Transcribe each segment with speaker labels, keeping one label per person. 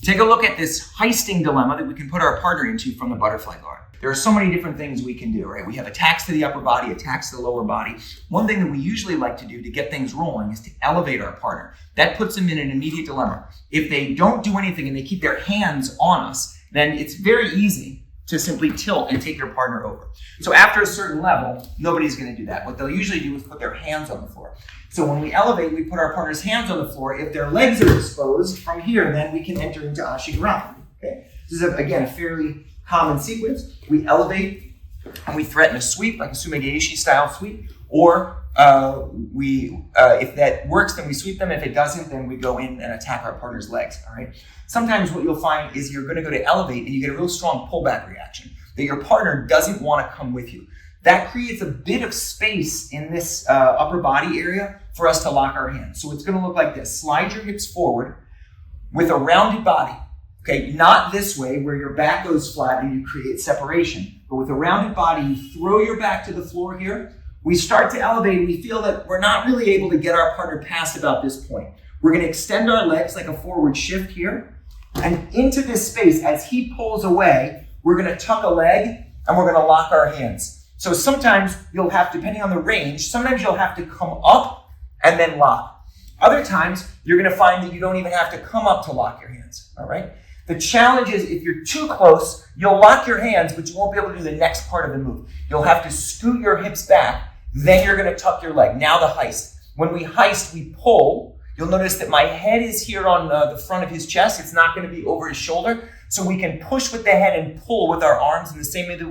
Speaker 1: Take a look at this heisting dilemma that we can put our partner into from the butterfly guard. There are so many different things we can do, right? We have attacks to the upper body, attacks to the lower body. One thing that we usually like to do to get things rolling is to elevate our partner. That puts them in an immediate dilemma. If they don't do anything and they keep their hands on us, then it's very easy to simply tilt and take your partner over. So after a certain level, nobody's going to do that. What they'll usually do is put their hands on the floor. So when we elevate, we put our partner's hands on the floor. If their legs are exposed from here, then we can enter into Ashigarami. Okay? This is, again, a fairly common sequence. We elevate and we threaten a sweep, like a Sumigaeshi style sweep, or if that works, then we sweep them. If it doesn't, then we go in and attack our partner's legs, all right? Sometimes what you'll find is you're going to go to elevate and you get a real strong pullback reaction that your partner doesn't want to come with you. That creates a bit of space in this upper body area for us to lock our hands. So it's going to look like this. Slide your hips forward with a rounded body. Okay, not this way where your back goes flat and you create separation, but with a rounded body, you throw your back to the floor here. We start to elevate and we feel that we're not really able to get our partner past about this point. We're going to extend our legs like a forward shift here, and into this space, as he pulls away, we're going to tuck a leg and we're going to lock our hands. So sometimes you'll have, depending on the range, sometimes you'll have to come up and then lock. Other times, you're going to find that you don't even have to come up to lock your hands, all right? The challenge is if you're too close, you'll lock your hands, but you won't be able to do the next part of the move. You'll have to scoot your hips back, then you're going to tuck your leg. Now the heist. When we heist, we pull. You'll notice that my head is here on the front of his chest. It's not going to be over his shoulder. So we can push with the head and pull with our arms in the same way that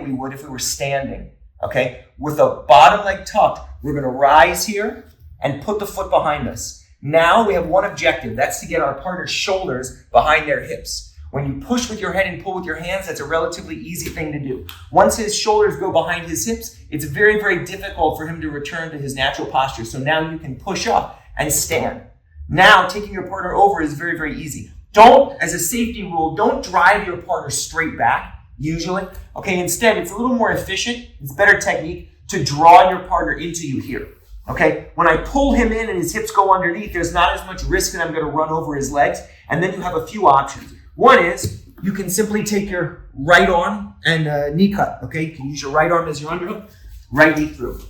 Speaker 1: we would if we were standing, okay? With the bottom leg tucked, we're going to rise here and put the foot behind us. Now we have one objective. That's to get our partner's shoulders behind their hips. When you push with your head and pull with your hands, that's a relatively easy thing to do. Once his shoulders go behind his hips, it's very, very difficult for him to return to his natural posture. So now you can push up and stand. Now taking your partner over is very, very easy. Don't, as a safety rule, don't drive your partner straight back, usually. Okay, instead, it's a little more efficient, it's better technique to draw your partner into you here. Okay, when I pull him in and his hips go underneath, there's not as much risk that I'm going to run over his legs. And then you have a few options. One is you can simply take your right arm and knee cut. Okay, you can use your right arm as your underhook, right knee through.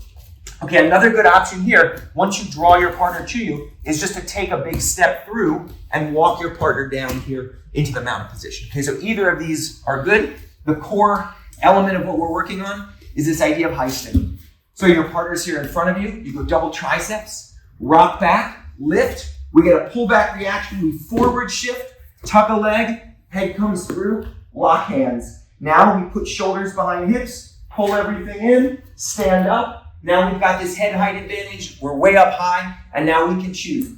Speaker 1: Okay, another good option here, once you draw your partner to you, is just to take a big step through and walk your partner down here into the mounted position. Okay, so either of these are good. The core element of what we're working on is this idea of heisting. So your partner's here in front of you. You go double triceps, rock back, lift. We get a pullback reaction. We forward shift, tuck a leg, head comes through, lock hands. Now we put shoulders behind hips, pull everything in, stand up. Now we've got this head height advantage. We're way up high, and now we can choose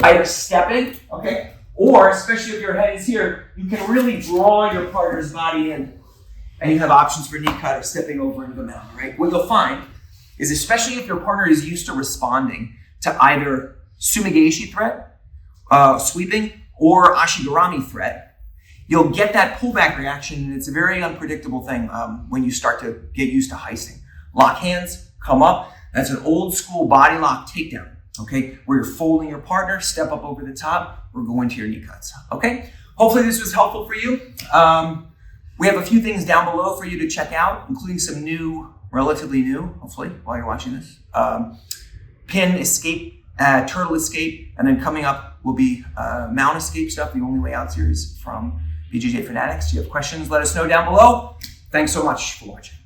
Speaker 1: either stepping, okay, or especially if your head is here, you can really draw your partner's body in, and you have options for knee cut or stepping over into the mountain, right? What you'll find is, especially if your partner is used to responding to either Sumigaeshi threat, sweeping, or Ashigarami threat, you'll get that pullback reaction, and it's a very unpredictable thing when you start to get used to heisting. Lock hands, come up. That's an old school body lock takedown, okay? Where you're folding your partner, step up over the top, or go into your knee cuts, okay? Hopefully this was helpful for you. We have a few things down below for you to check out, including some new, relatively new, hopefully, while you're watching this. Pin escape, turtle escape, and then coming up will be mount escape stuff, the Only Way Out series from BJJ Fanatics. Do you have questions? Let us know down below. Thanks so much for watching.